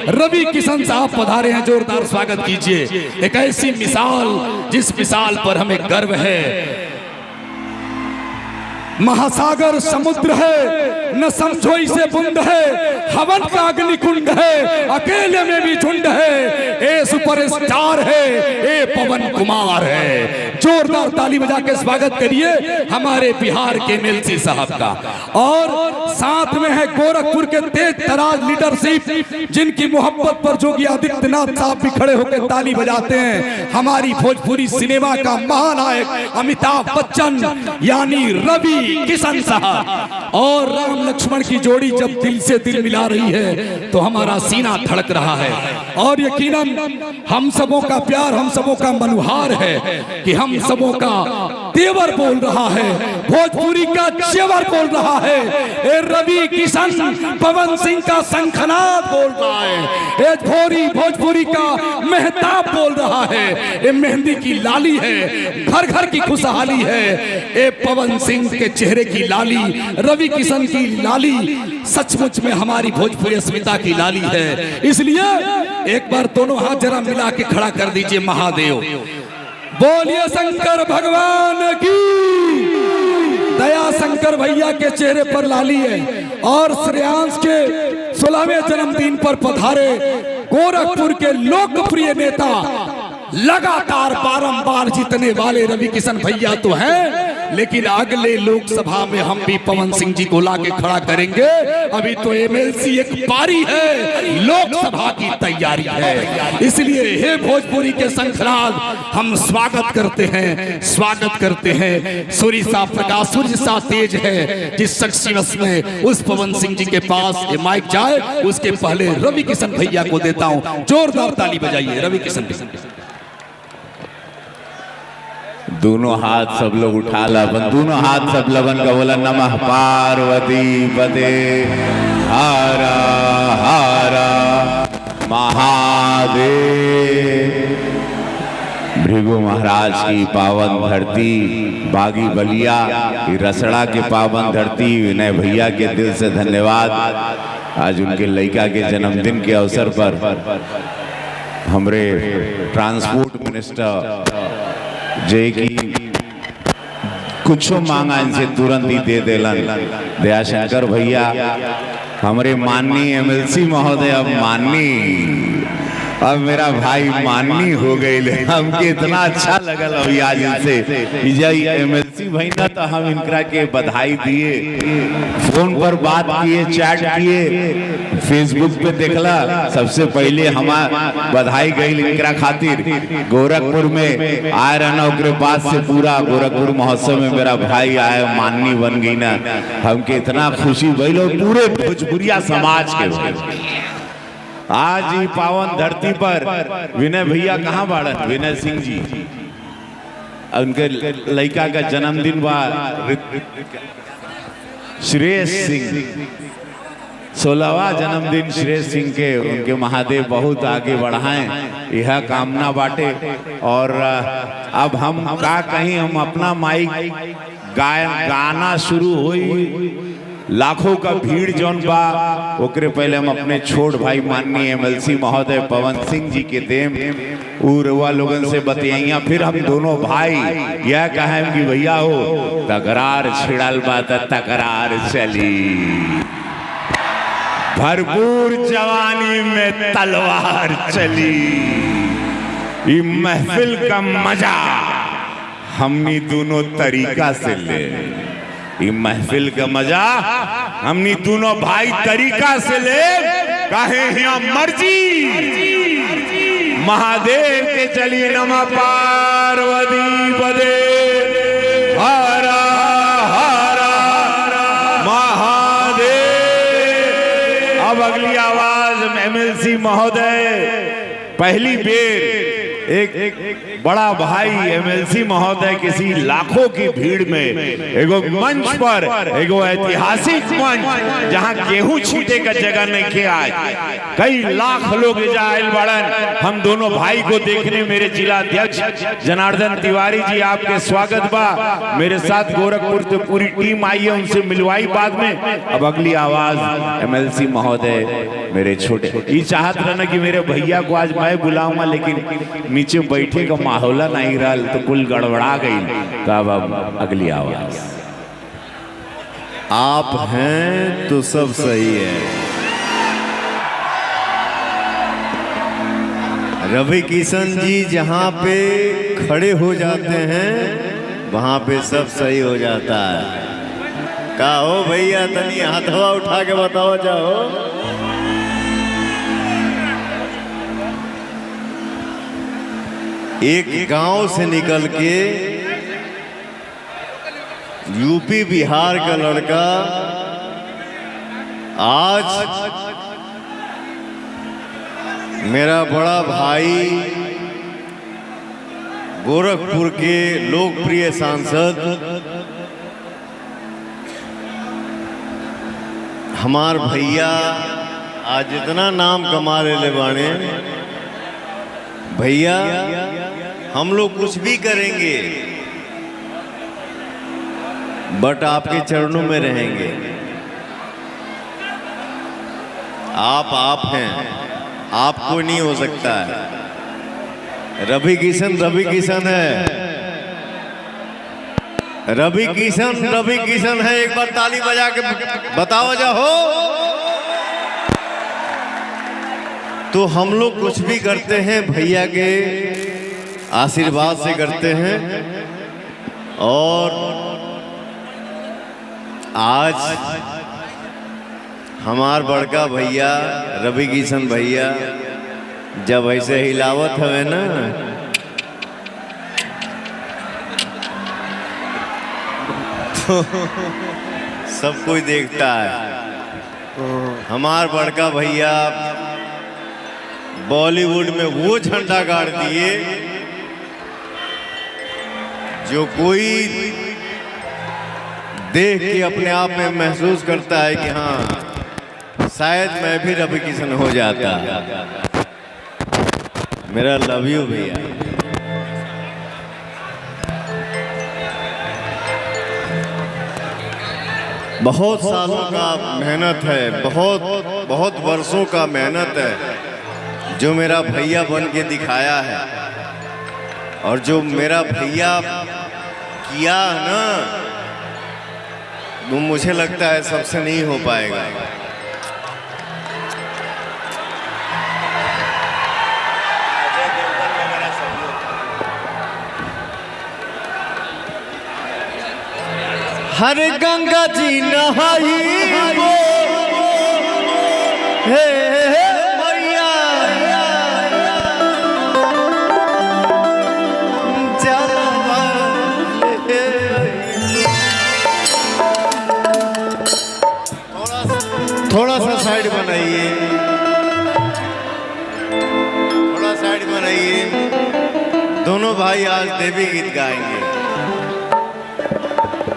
रवि किशन साहब पधारे हैं, जोरदार स्वागत कीजिए। एक ऐसी मिसाल जिस मिसाल पर हमें गर्व है। महासागर समुद्र है, न समझो इसे बुंद है, हवन का अग्निकुंड है, अकेले में भी झुंड है, ए सुपरस्टार है, ए पवन कुमार है। जोरदार ताली बजा के स्वागत करिए हमारे बिहार के एमएलसी साहब का। और साथ में है गोरखपुर के तेज तराज लीडरशिप, जिनकी मोहब्बत पर योगी आदित्यनाथ साहब भी खड़े होकर ताली बजाते हैं। हमारी भोजपुरी सिनेमा का महानायक अमिताभ बच्चन यानी रवि किशन साहब। और राम लक्ष्मण की जोड़ी जब दिल से दिल मिला रही है तो हमारा सीना धड़क रहा है। और यकीनन हम सबों का प्यार, हम सबों का मनुहार है कि हम सबों का तेवर बोल रहा है, भोजपुरी का जेवर बोल रहा है। ए रवि किशन पवन सिंह का शंखनाद बोल रहा है, ए भोजपुरी का मेहताब बोल रहा है, ए मेहंदी की लाली है, घर घर की खुशहाली है। ए पवन सिंह के चेहरे की लाली, रवि किशन की लाली सचमुच में हमारी भोजपुरी अस्मिता की लाली है। इसलिए एक बार दोनों हाथ जरा मिला के खड़ा कर दीजिए। महादेव बोलिए शंकर भगवान की। दया शंकर भैया के चेहरे पर लाली है। और श्रेयांश के 16वें जन्मदिन पर पधारे गोरखपुर के लोकप्रिय नेता, लगातार बारंबार जीतने वाले रवि किशन भैया तो हैं, लेकिन अगले लोकसभा में हम भी पवन सिंह जी को लाके खड़ा करेंगे। अभी तो एमएलसी एक पारी है, लोकसभा की तैयारी है। इसलिए हे भोजपुरी के शंखनाद हम स्वागत करते हैं। सूर्य सा प्रकाश, सूर्य सा तेज है जिस शख्सियत में उस पवन सिंह जी के पास ये माइक जाए, उसके पहले रवि किशन भैया को देता हूं। जोरदार ताली बजाइए रवि किशन। दोनों हाथ सब लोग उठा ला, दोनों हाथ सब लगन का बोला नमः पार्वती पते हारा हारा महादेव। भृगु महाराज की पावन धरती, बागी बलिया रसड़ा के पावन धरती, विनय भैया के दिल से धन्यवाद। आज उनके लड़का के जन्मदिन के अवसर पर हमरे ट्रांसपोर्ट मिनिस्टर जे की कुछ मांगा इनसे तुरंत ही दे देलन। दयाशंकर भैया हमारे माननीय एमएलसी महोदय, अब मेरा भाई माननी हो गए। हमके इतना अच्छा लगल अभी आज इनसे एमएलसी भाई ना, तो हम इनकरा के बधाई दिए, फोन पर बात किए, चैट किए, फेसबुक पे देखला। सबसे पहले हमारा बधाई गई इनकरा खातिर। गोरखपुर में आए रहना, उसके बाद से पूरा गोरखपुर महोत्सव में मेरा भाई आए, माननी बन गई ना। हमके इतना खुशी भइल, पूरे भोजपुरिया समाज के। आज ही पावन धरती पर विनय भैया कहाँ बाड़न, विनय सिंह जी, उनके लड़का का जन्मदिन बा श्रेयस सिंह, 16वां जन्मदिन श्रेयस सिंह के। उनके महादेव बहुत आगे बढ़ाएं, यह कामना बाटे। और अब हम का कहीं, हम अपना माइक गाना शुरू हुई, लाखों का भीड़ जौन बा, ओकरे पहले हम अपने छोट भाई माननीय एमएलसी महोदय पवन सिंह जी के देम उरवा लोगन से बतियाइया। फिर हम दोनों भाई यह कहें कि भैया हो तकरार छिड़ल बा त तकरार चली, भरपूर जवानी में तलवार चली। ये महफिल का मजा हमनी दोनों तरीका से ले, ये महफिल का मजा हमनी दोनों भाई तरीका से ले। काहे यहाँ मर्जी महादेव के चली नमः पार्वती पदे हरा हरा महादेव। अब अगली आवाज एमएलसी महोदय पहली बेर एक बड़ा भाई एमएलसी महोदय किसी लाखों की भीड़ में एगो मंच पर एगो ऐतिहासिक मंच जहां गेहूं छीटे का जगह नहीं के आज कई लाख लोग आयल बड़न। हम दोनों भाई को देखने मेरे जिला अध्यक्ष जनार्दन तिवारी जी आपके स्वागत बा। मेरे साथ गोरखपुर से पूरी टीम आई है, उनसे मिलवाई बाद में। अब अगली आवाज एमएलसी महोदय मेरे छोटे ये चाहत रहना कि मेरे भैया को आज मैं बुलाऊंगा, लेकिन नीचे बैठे का माहौल नहीं रहा तो कुल गड़बड़ा गई। तो अब अगली आवाज आप हैं तो सब सही है। रवि किशन जी जहाँ पे खड़े हो जाते हैं वहाँ पे सब सही हो जाता है। का हो भैया तनी हाथवा उठा के बताओ जाओ। एक गांव से निकल के यूपी बिहार का लड़का आज मेरा बड़ा भाई गोरखपुर के लोकप्रिय सांसद हमार भैया आज इतना नाम कमा ले बाणे। भैया हम लोग कुछ भी करेंगे बट आपके चरणों में रहेंगे। आप हैं, आपको नहीं हो सकता है। रवि किशन है। रवि किशन है। एक बार ताली बजा के बताओ जाओ। तो हम लोग कुछ भी करते हैं भैया के आशीर्वाद से करते हैं। और आज हमार बड़का भैया रवि किशन भैया जब ऐसे हिलावत हवे ना तो सब कोई देखता है। हमार बड़का भैया बॉलीवुड में वो झंडा गाड़ दिए जो कोई देख के अपने आप में महसूस करता है कि हाँ शायद मैं भी रवि किशन हो जाता। मेरा लव यू भैया। बहुत सालों का मेहनत है, बहुत वर्षों का मेहनत है जो मेरा भैया बन के दिखाया है। और जो मेरा भैया किया ना वो मुझे लगता है सबसे नहीं हो पाएगा। हर गंगा जी नहाई वो हे मैया थोड़ा सा साइड बनाइए, थोड़ा साइड बनाइए। दोनों भाई आज देवी गीत गाएंगे।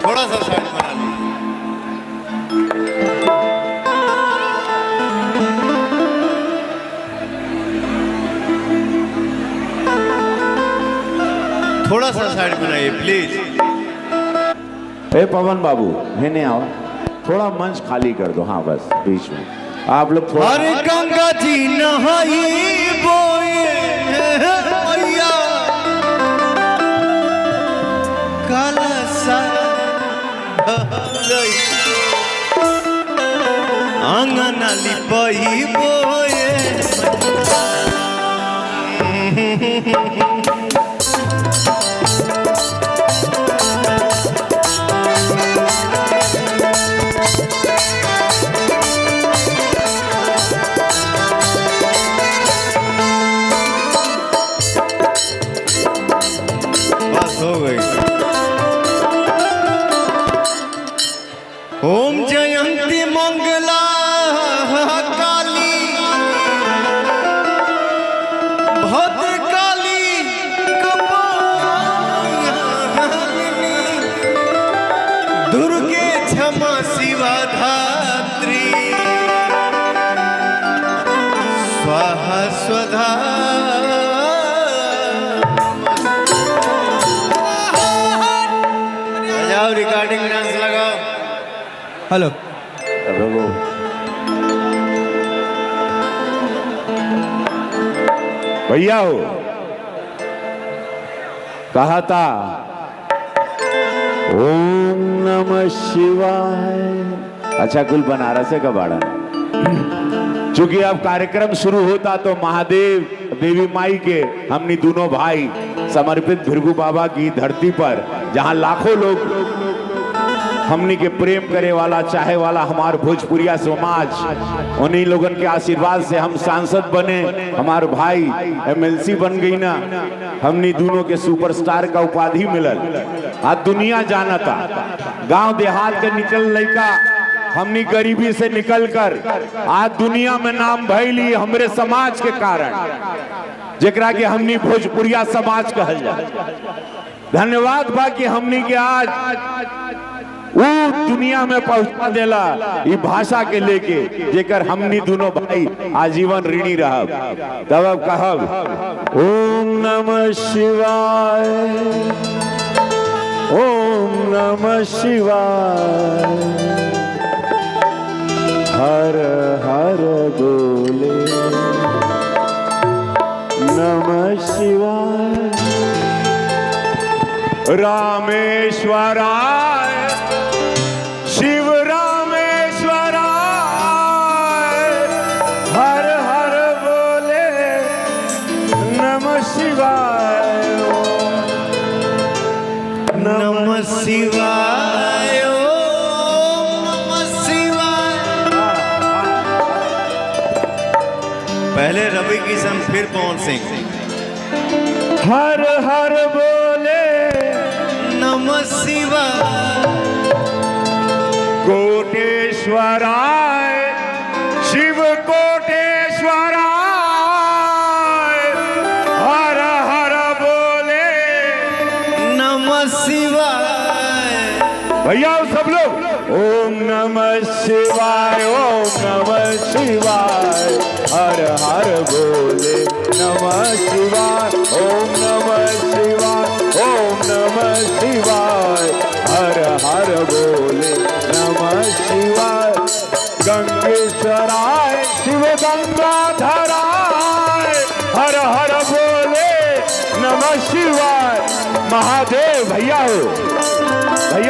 थोड़ा सा साइड बना लीजिए। थोड़ा सा साइड बनाइए प्लीज। ए पवन बाबू है आओ, थोड़ा मंच खाली कर दो। हाँ बस बीच में आप लोग थोड़ा। अरे गंगा जी नहाई बोए मैया काला सा आंगन लिपाई बोए बस हो गई। ओम जयंती मंगला काली भद्र काली स्वाहा स्वधा बजाओ, रिकॉर्डिंग डांस लगाओ। हेलो भैया हो कहा था ओम नमः शिवाय। अच्छा कुल बनारस है कबाड़ा। चूंकि अब कार्यक्रम शुरू होता तो महादेव देवी माई के हमनी दोनों भाई समर्पित भृगु बाबा की धरती पर, जहां लाखों लोग हमनी के प्रेम करे वाला चाहे वाला हमार भोजपुरिया समाज, उन्हीं लोगन के आशीर्वाद से हम सांसद बने, हमार भाई एमएलसी बन गई ना, हमनी दोनों के सुपरस्टार का उपाधि मिलल। आज दुनिया जानता गांव देहात के निकल लड़का हमनी गरीबी से निकलकर आज दुनिया में नाम भैली हमरे समाज के कारण, जेकरा के हमनी भोजपुरिया समाज कहल जाए। धन्यवाद बा कि हमनी के आज वो दुनिया में पहुंचा देला ये भाषा के लेके, जेकर हमनी दोनों भाई आजीवन ऋणी रहब। तब अब कहब ओम नमः शिवाय, ओम नमः शिवाय, हर हर बोले नमः शिवाय, रामेश्वराय शिव रामेश्वराय, हर हर बोले नमः शिवाय, नमः शिवाय, ओम नमः शिवाय। पहले रवि किशन फिर पवन सिंह। हर हर बोले नमः शिवाय, कोटेश्वराय शिव कोटेश्वराय, हर हर बोले नमः शिवाय। भैया सब लोग ओम नमः शिवाय, ओम नमः शिवाय, हर हर बोले नमः शिवाय, ओम नमः शिवाय, ओम नमः शिवाय, हर हर बोले नमः शिवाय, गंगेश्वराय शिव गंगाधराय, हर हर बोले नमः शिवाय। महादेव भैया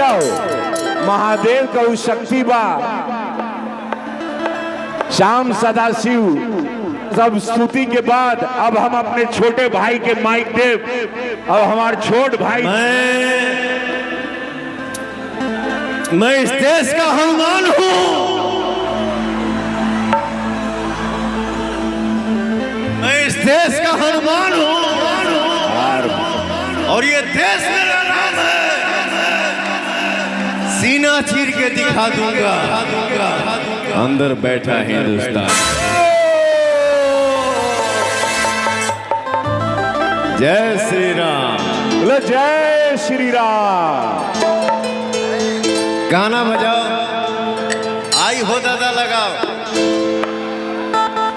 हो महादेव का उस शक्ति बा, श्याम सदाशिव। सब स्तुति के बाद अब हम अपने छोटे भाई के माइक देव। अब हमारे छोट भाई, मैं इस देश का हनुमान हूँ, मैं इस देश का हनुमान हूँ, और ये देश मेरा नाम है। सीना चीर के दिखा दूंगा, अंदर बैठा हिंदुस्तान। जय श्री राम, बोलो जय श्री राम। गाना बजाओ, आई हो दादा लगाओ।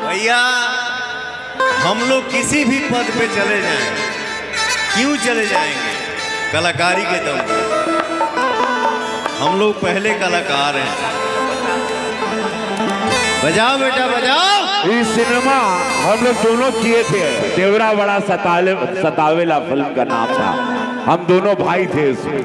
भैया हम लोग किसी भी पद पे चले जाएं, क्यों चले जाएंगे? कलाकारी के दम पर। हम लोग पहले कलाकार हैं। बजाओ बेटा बजाओ। ये सिनेमा हम लोग दोनों किए थे, देवरा बड़ा सतावेला फिल्म का नाम था, हम दोनों भाई थे इसमें।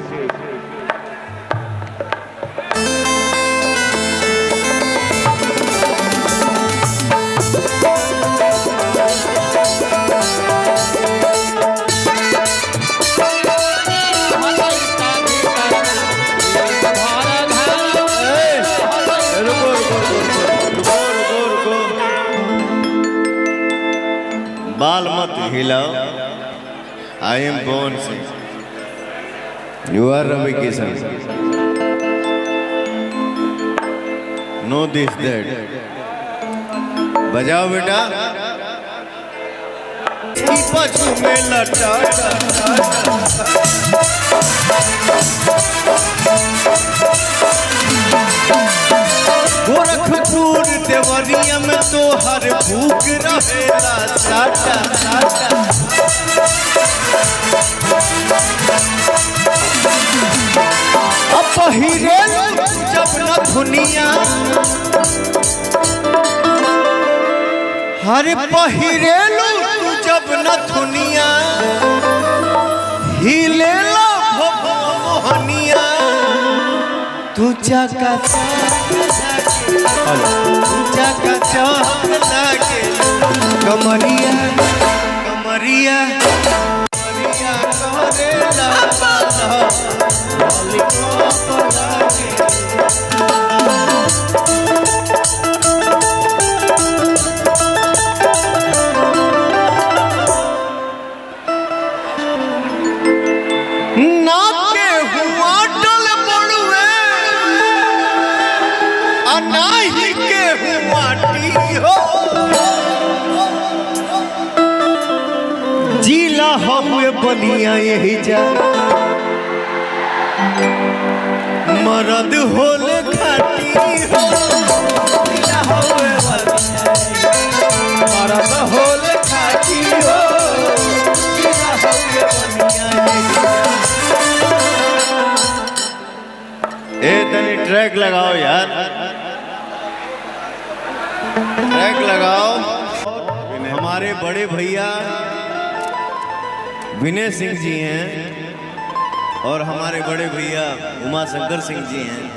बाल मत हिलाओ। I am Pawan Singh, you are Ravi Kishan. No this that. बजाओ बेटा। पशु में लटा गोरख गोरखपुर देवरिया में तो हर भूख रहेला साटा साटा। अब पहिरेलू जब न दुनिया, हर पहिरेलू जब न दुनिया, हिलेला मोहनिया तू जाका चौक लागे कमरिया कमरिया कमरिया करेला नाही के हुआटी हो, जिला हुए बनिया यही जा मरद होले खाटी हो, जिला हुए मरद होले खाटी हो, जिला हुए बनिया यही जा। ए तनी ट्रैक लगाओ यार, ट्रैक लगाओ। हमारे बड़े भैया विनय सिंह जी हैं और हमारे बड़े भैया उमा शंकर सिंह जी हैं,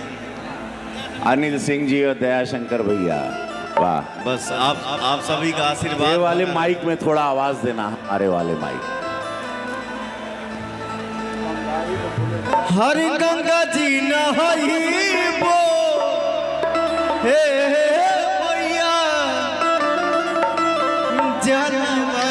अनिल सिंह जी और दया शंकर भैया। वाह, बस आप सभी का आशीर्वाद। ये वाले माइक में थोड़ा आवाज देना, हमारे वाले माइक। हर गंगा जी नहाइबो हे भैया जनवा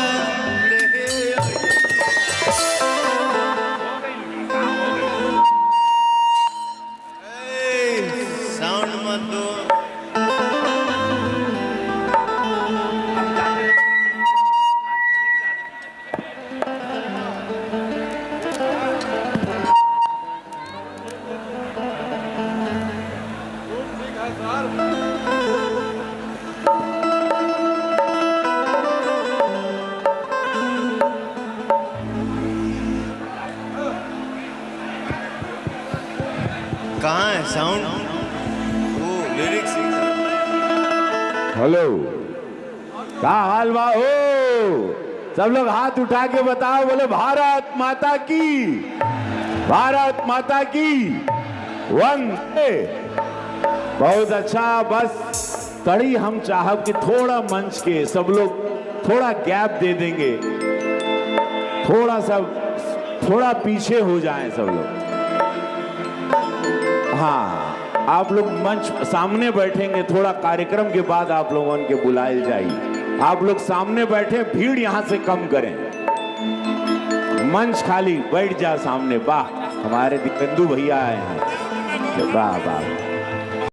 साउंड मत दो। कहाँ है साउंड? वो लिरिक्स। हेलो, क्या हाल बा हो? सब लोग हाथ उठा के बताओ, बोले भारत माता की, भारत माता की वंदे। बहुत अच्छा। बस कड़ी हम चाहब कि थोड़ा मंच के सब लोग थोड़ा गैप दे देंगे, थोड़ा पीछे हो जाएं सब लोग। हाँ, आप लोग मंच सामने बैठेंगे, थोड़ा कार्यक्रम के बाद आप लोगों के बुलाए जाइए। आप लोग सामने बैठे, भीड़ यहाँ से कम करें, मंच खाली, बैठ जा सामने। वाह, हमारे दीपेंदु भैया आए हैं, वाह वाह।